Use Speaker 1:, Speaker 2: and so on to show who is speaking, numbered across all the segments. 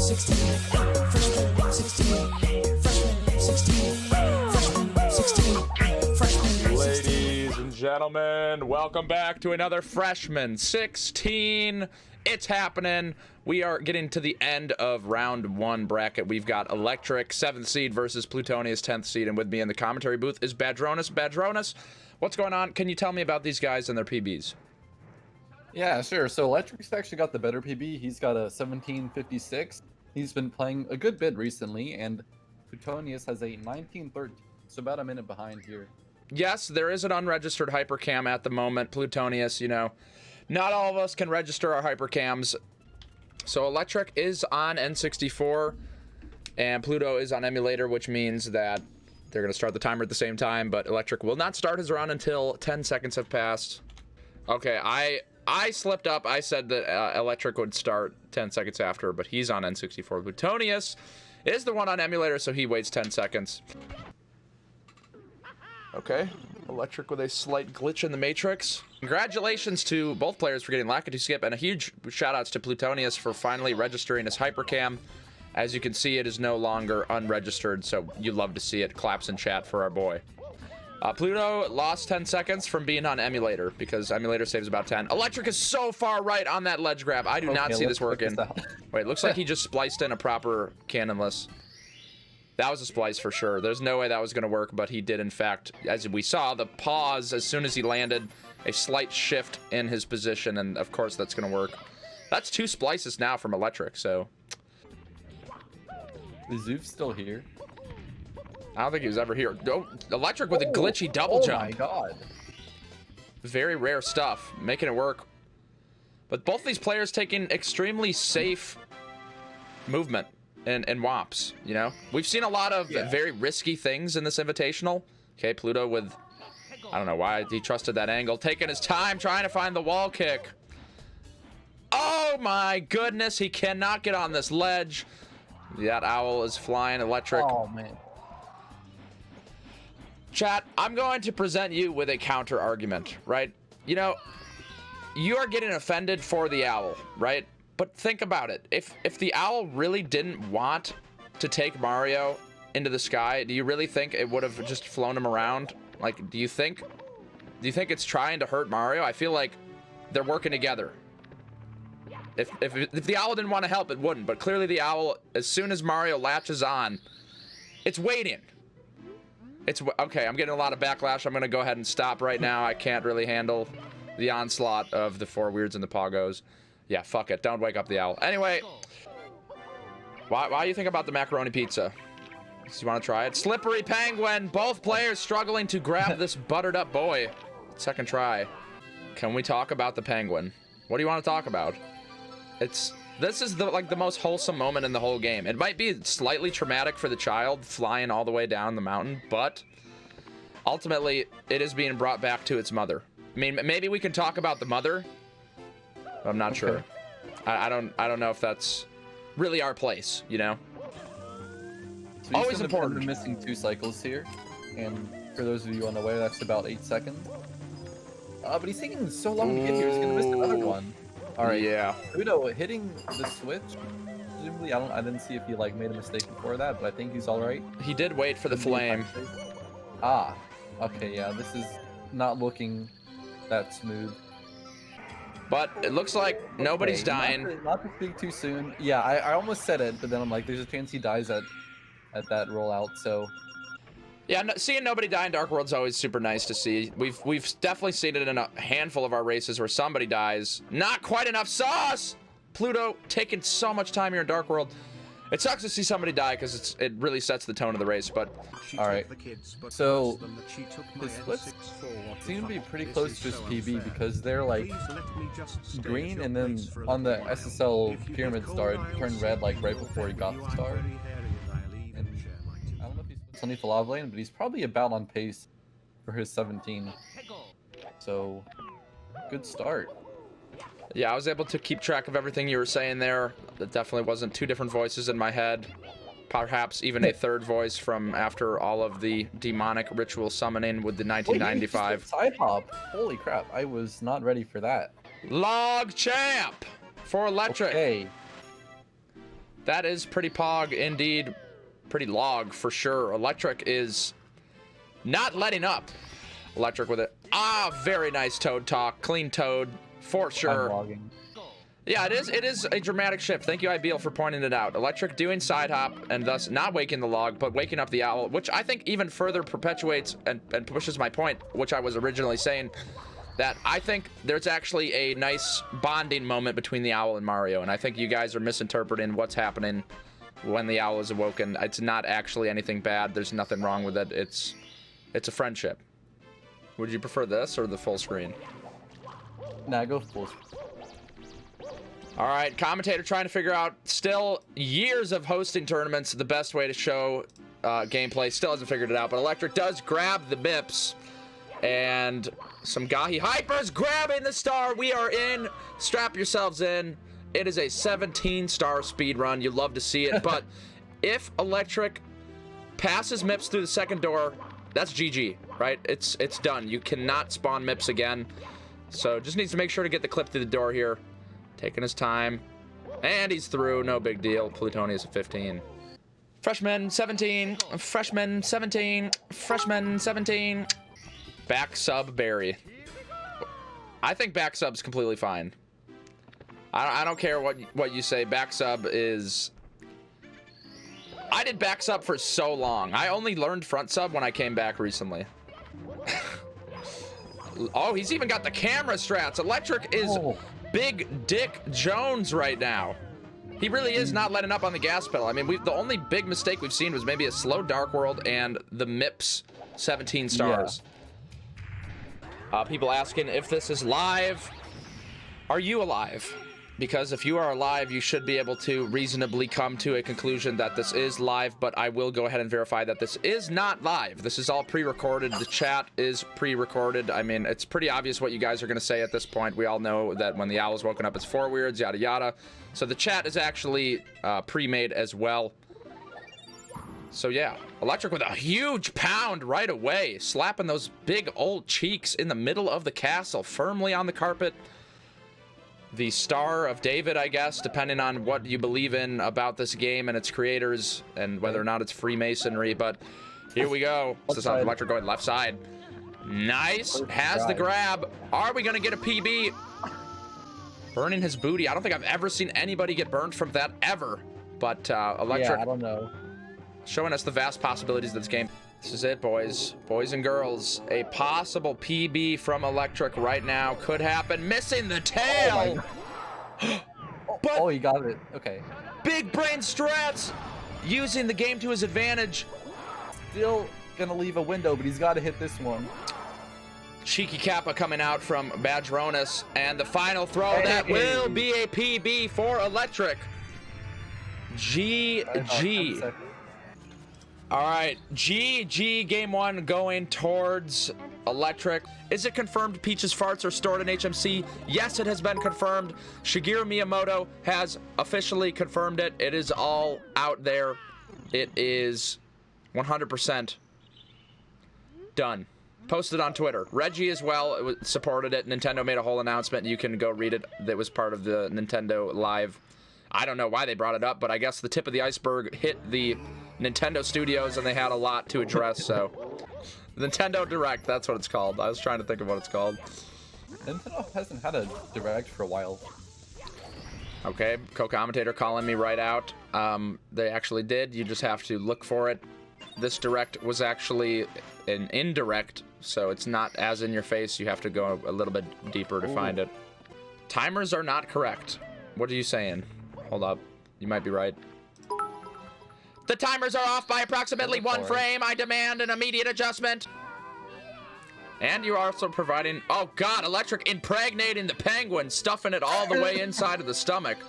Speaker 1: 16, freshman 16, freshman 16, freshman 16, freshman 16.
Speaker 2: Ladies and gentlemen, welcome back to another Freshman 16. It's happening. We are getting to the end of round one bracket. We've got Electric, 7th seed versus Plutoneus, 10th seed. And with me in the commentary booth is Badronus. Badronus, what's going on? Can you tell me about these guys and their PBs?
Speaker 3: Yeah, sure. So Electric's actually got the better PB. He's got a 1756. He's been playing a good bit recently, and Plutoneus has a 1913. So about a minute behind here.
Speaker 2: Yes, there is an unregistered hypercam at the moment. Plutoneus, you know, not all of us can register our hypercams. So Electric is on N64, and Pluto is on emulator, which means that they're going to start the timer at the same time, but Electric will not start his round until 10 seconds have passed. Okay, I slipped up. I said that Electric would start 10 seconds after, but he's on N64. Plutoneus is the one on emulator, so he waits 10 seconds. Okay, Electric with a slight glitch in the matrix. Congratulations to both players for getting Lackey to skip, and a huge shout outs to Plutoneus for finally registering his hypercam. As you can see, it is no longer unregistered, so you love to see it. Claps in chat for our boy. Pluto lost 10 seconds from being on emulator because emulator saves about 10. Electric is so far right on that ledge grab. I do not see this working. Wait, looks like he just spliced in a proper cannonless. That was a splice for sure. There's no way that was going to work, but he did, in fact. As we saw, the pause as soon as he landed, a slight shift in his position, and of course that's going to work. That's 2 splices now from Electric, so.
Speaker 3: Is Zoof's still here?
Speaker 2: I don't think he was ever here. Oh, Electric with a glitchy double jump.
Speaker 3: Oh my god.
Speaker 2: Very rare stuff, making it work. But both these players taking extremely safe movement and wops, you know? We've seen a lot of very risky things in this invitational. Okay, Pluto with, I don't know why he trusted that angle, taking his time trying to find the wall kick. Oh my goodness, he cannot get on this ledge. That owl is flying. Electric.
Speaker 3: Oh man.
Speaker 2: Chat, I'm going to present you with a counter argument, right? You know, you are getting offended for the owl, right? But think about it. If the owl really didn't want to take Mario into the sky, do you really think it would have just flown him around? Like, do you think it's trying to hurt Mario? I feel like they're working together. If the owl didn't want to help, it wouldn't. But clearly the owl, as soon as Mario latches on, it's waiting. It's okay. I'm getting a lot of backlash. I'm going to go ahead and stop right now. I can't really handle the onslaught of the 4 weirds and the poggos. Yeah, fuck it. Don't wake up the owl. Anyway, why do you think about the macaroni pizza? You want to try it? Slippery penguin. Both players struggling to grab this buttered up boy. Second try. Can we talk about the penguin? What do you want to talk about? This is the most wholesome moment in the whole game. It might be slightly traumatic for the child flying all the way down the mountain, but ultimately it is being brought back to its mother. I mean, maybe we can talk about the mother. I'm not sure. I don't know if that's really our place, you know.
Speaker 3: So
Speaker 2: always important.
Speaker 3: Been missing 2 cycles here, and for those of you unaware, that's about 8 seconds. But he's taking so long to get here. He's gonna miss another one. All right.
Speaker 2: Yeah.
Speaker 3: Pluto hitting the switch. Presumably, I didn't see if he like made a mistake before that, but I think he's all right.
Speaker 2: He did wait for the flame.
Speaker 3: Ah. Okay. Yeah. This is not looking that smooth.
Speaker 2: But it looks like nobody's dying.
Speaker 3: Not to speak too soon. Yeah, I almost said it, but then I'm like, there's a chance he dies at that rollout. So.
Speaker 2: Yeah, seeing nobody die in Dark World's always super nice to see. We've definitely seen it in a handful of our races where somebody dies. Not quite enough sauce! Pluto taking so much time here in Dark World. It sucks to see somebody die because it really sets the tone of the race, but...
Speaker 3: Alright, so the splits seem to be pretty close to just PB because they're like green, and then on the SSL pyramid star it turned red like right before he got the star. I don't know if he's on the lava lane, but he's probably about on pace for his 17. So, good start.
Speaker 2: Yeah, I was able to keep track of everything you were saying there. That definitely wasn't 2 different voices in my head. Perhaps even a 3rd voice from after all of the demonic ritual summoning with the 1995.
Speaker 3: Side hop. Holy crap, I was not ready for that.
Speaker 2: Log champ for Electric.
Speaker 3: Okay.
Speaker 2: That is pretty pog indeed. Pretty log for sure. Electric is not letting up. Electric with it. Ah, very nice Toad talk. Clean Toad for sure.
Speaker 3: Logging.
Speaker 2: Yeah, it is a dramatic shift. Thank you, Ibiel, for pointing it out. Electric doing side hop and thus not waking the log, but waking up the owl, which I think even further perpetuates and pushes my point, which I was originally saying, that I think there's actually a nice bonding moment between the owl and Mario, and I think you guys are misinterpreting what's happening when the owl is awoken. It's not actually anything bad. There's nothing wrong with it. It's a friendship. Would you prefer this or the full screen?
Speaker 3: Nah, go full screen.
Speaker 2: All right, commentator trying to figure out, still years of hosting tournaments, the best way to show gameplay. Still hasn't figured it out, but Electric does grab the MIPS. And some Gahi Hypers grabbing the star. We are in. Strap yourselves in. It is a 17-star speed run. You love to see it. But if Electric passes MIPS through the second door, that's GG, right? It's done. You cannot spawn MIPS again. So just needs to make sure to get the clip through the door here. Taking his time. And he's through. No big deal. Plutoneus at 15. Freshman 17. Freshman 17. Freshman 17. Back sub Barry. I think back sub's completely fine. I don't care what you say. Back sub is... I did back sub for so long. I only learned front sub when I came back recently. Oh, he's even got the camera strats. Electric is Big Dick Jones right now. He really is not letting up on the gas pedal. I mean, the only big mistake we've seen was maybe a slow Dark World and the MIPS 17 stars. Yeah. People asking if this is live. Are you alive? Because if you are alive, you should be able to reasonably come to a conclusion that this is live, but I will go ahead and verify that this is not live. This is all pre-recorded. The chat is pre-recorded. I mean, it's pretty obvious what you guys are going to say at this point. We all know that when the owl is woken up, it's 4 weirds, yada yada. So the chat is actually pre-made as well. So yeah, Electric with a huge pound right away, slapping those big old cheeks in the middle of the castle, firmly on the carpet. The Star of David, I guess, depending on what you believe in about this game and its creators and whether or not it's Freemasonry. But here we go. This is on Electric going left side. Nice. Has the grab. Are we going to get a PB? Burning his booty. I don't think I've ever seen anybody get burned from that ever. But Electric...
Speaker 3: Yeah, I don't know.
Speaker 2: Showing us the vast possibilities of this game. This is it, boys. Boys and girls. A possible PB from Electric right now could happen. Missing the tail!
Speaker 3: Oh, he got it. Okay.
Speaker 2: Big brain strats! Using the game to his advantage.
Speaker 3: Still gonna leave a window, but he's got to hit this one.
Speaker 2: Cheeky Kappa coming out from Badgeronis. And the final throw, that will be a PB for Electric. GG. All right, GG game 1 going towards Electric. Is it confirmed Peach's farts are stored in HMC? Yes, it has been confirmed. Shigeru Miyamoto has officially confirmed it. It is all out there. It is 100% done. Posted on Twitter. Reggie as well supported it. Nintendo made a whole announcement. You can go read it. That was part of the Nintendo Live. I don't know why they brought it up, but I guess the tip of the iceberg hit the Nintendo Studios and they had a lot to address, so Nintendo Direct, that's what it's called. I was trying to think of what it's called.
Speaker 3: Nintendo hasn't had a Direct for a while.
Speaker 2: Okay, co-commentator calling me right out. They actually did. You just have to look for it. This Direct was actually an indirect, so it's not as in your face. You have to go a little bit deeper to find it. Timers are not correct. What are you saying? Hold up. You might be right. The timers are off by approximately 1 frame. I demand an immediate adjustment. And you're also providing... Oh, God. Electric impregnating the penguin, stuffing it all the way inside of the stomach.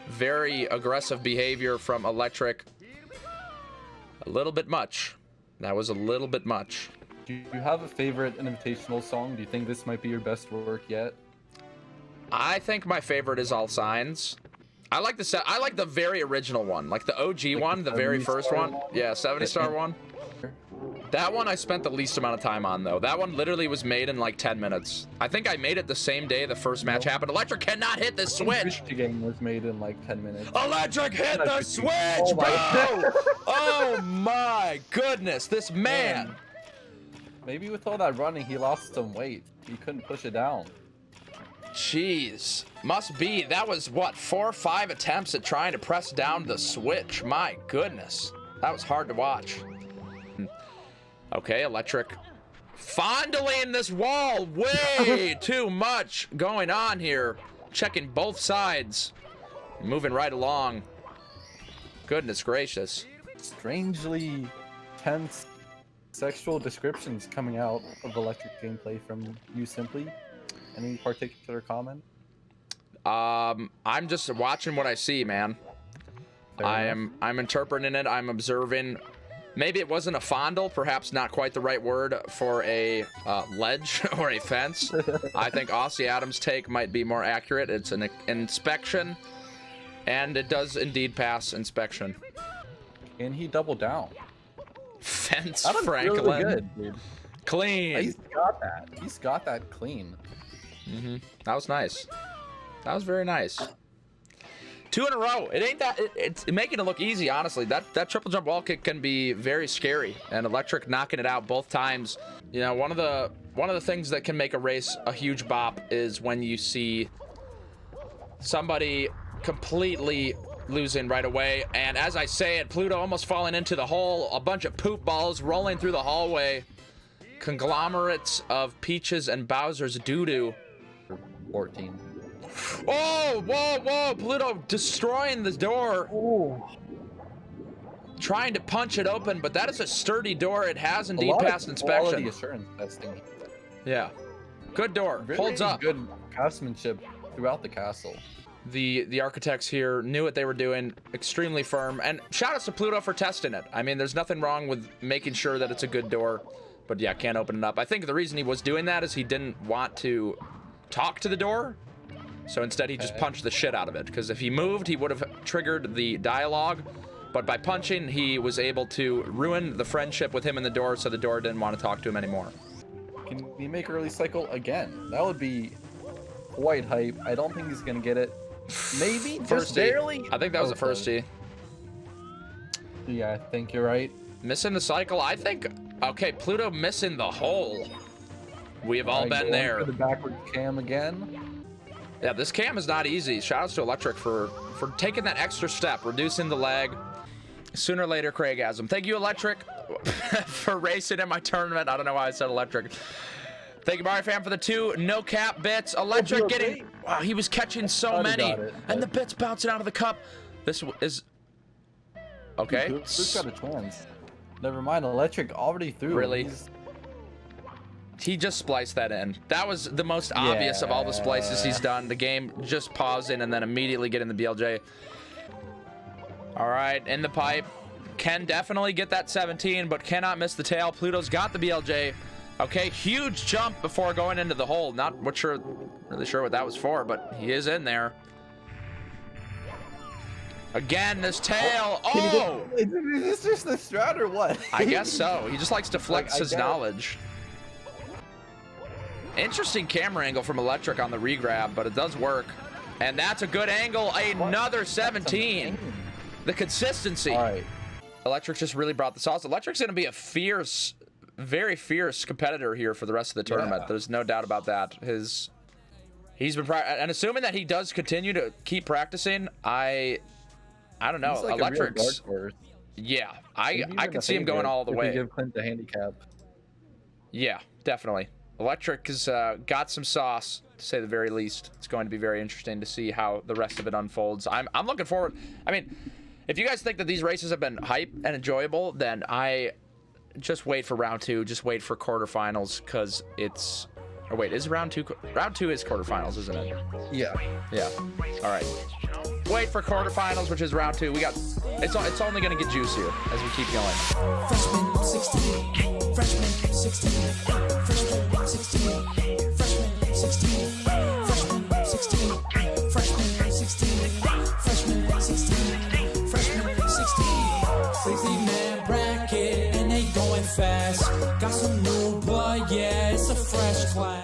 Speaker 2: Very aggressive behavior from Electric. A little bit much. That was a little bit much.
Speaker 3: Do you have a favorite Invitational song? Do you think this might be your best work yet?
Speaker 2: I think my favorite is All Signs. I like the very original one, like the OG one, the very first one. Yeah, 70-star one. That one I spent the least amount of time on, though. That one literally was made in like 10 minutes. I think I made it the same day the first match happened. Electric cannot hit the switch.
Speaker 3: The game was made in like 10 minutes.
Speaker 2: Electric hit the switch, bro! Oh my goodness, this man.
Speaker 3: Maybe with all that running, he lost some weight. He couldn't push it down.
Speaker 2: Jeez, must be. That was what, 4 or 5 attempts at trying to press down the switch. My goodness, that was hard to watch. Okay, Electric fondling this wall. Way too much going on here. Checking both sides. Moving right along. Goodness gracious.
Speaker 3: Strangely tense sexual descriptions coming out of Electric gameplay from you, Simply. Any particular comment?
Speaker 2: I'm just watching what I see, man. I'm interpreting it. I'm observing. Maybe it wasn't a fondle, perhaps not quite the right word for a ledge or a fence. I think Aussie Adams' take might be more accurate. It's an inspection, and it does indeed pass inspection.
Speaker 3: And he doubled down.
Speaker 2: Fence
Speaker 3: That was
Speaker 2: Franklin.
Speaker 3: really good, dude.
Speaker 2: Clean.
Speaker 3: He's got that. He's got that clean.
Speaker 2: That was nice. That was very nice. 2 in a row. It ain't that. It's making it look easy, honestly. That triple jump wall kick can be very scary, and Electric knocking it out both times. You know, one of the things that can make a race a huge bop is when you see somebody completely losing right away. And as I say it, Pluto almost falling into the hole. A bunch of poop balls rolling through the hallway. Conglomerates of Peaches and Bowser's doo-doo.
Speaker 3: 14.
Speaker 2: Oh, whoa, whoa, Pluto destroying the door.
Speaker 3: Ooh.
Speaker 2: Trying to punch it open, but that is a sturdy door. It has indeed passed
Speaker 3: Quality
Speaker 2: inspection.
Speaker 3: assurance testing.
Speaker 2: Yeah. Good door.
Speaker 3: Very
Speaker 2: Holds up.
Speaker 3: good craftsmanship throughout the castle.
Speaker 2: The architects here knew what they were doing. Extremely firm. And shout outs to Pluto for testing it. I mean, there's nothing wrong with making sure that it's a good door. But yeah, can't open it up. I think the reason he was doing that is he didn't want to talk to the door. So instead he just punched the shit out of it. Because if he moved, he would have triggered the dialogue. But by punching, he was able to ruin the friendship with him and the door, so the door didn't want to talk to him anymore.
Speaker 3: Can he make early cycle again? That would be quite hype. I don't think he's gonna get it. Maybe
Speaker 2: First
Speaker 3: just
Speaker 2: tee.
Speaker 3: barely.
Speaker 2: I think that was the first tee.
Speaker 3: Yeah, I think you're right.
Speaker 2: Missing the cycle, I think. Okay, Pluto missing the hole. We have all
Speaker 3: Alright,
Speaker 2: been
Speaker 3: going
Speaker 2: there.
Speaker 3: for the backwards cam again.
Speaker 2: Yeah, this cam is not easy. Shoutouts to Electric for taking that extra step, reducing the lag. Sooner or later, Craigasm. Thank you, Electric, for racing in my tournament. I don't know why I said Electric. Thank you, Mario Fan, for the 2 no cap bits. Electric getting. Wow, he was catching so many, and the bits bouncing out of the cup. This is okay.
Speaker 3: Who's got a chance? Never mind. Electric already through.
Speaker 2: Really? He just spliced that in. That was the most obvious of all the splices he's done. The game just pausing and then immediately getting the BLJ. All right, in the pipe. Can definitely get that 17, but cannot miss the tail. Pluto's got the BLJ. Okay, huge jump before going into the hole. Not really sure what that was for, but he is in there. Again, this tail. Oh!
Speaker 3: Is this just the strat or what?
Speaker 2: I guess so. He just likes to flex his knowledge. Interesting camera angle from Electric on the regrab, but it does work. And that's a good angle. Another 17. The consistency.
Speaker 3: All right.
Speaker 2: Electric just really brought the sauce. Electric's going to be a fierce, very fierce competitor here for the rest of the tournament.
Speaker 3: Yeah.
Speaker 2: There's no doubt about that. He's been and assuming that he does continue to keep practicing, I don't know.
Speaker 3: He's like
Speaker 2: Electric's.
Speaker 3: a real dark horse.
Speaker 2: Yeah, I
Speaker 3: Maybe
Speaker 2: can
Speaker 3: even
Speaker 2: see him
Speaker 3: a
Speaker 2: going
Speaker 3: favorite
Speaker 2: all the
Speaker 3: if
Speaker 2: way.
Speaker 3: we give Clint the handicap.
Speaker 2: Yeah, definitely. Electric has got some sauce, to say the very least. It's going to be very interesting to see how the rest of it unfolds. I'm looking forward. I mean, if you guys think that these races have been hype and enjoyable, then I just wait for round 2. Just wait for quarterfinals, because it's... Oh, wait, is round 2... Round 2 is quarterfinals, isn't it?
Speaker 3: Yeah.
Speaker 2: Yeah. All right. Wait for quarterfinals, which is round 2. We got... It's only going to get juicier as we keep going.
Speaker 1: Freshman 16, freshman 16, freshman 16, freshman 16, freshman 16, freshman 16, freshman 16, freshman 16. 60-man bracket and they going fast. ass. Got some new blood, yeah, it's a fresh class.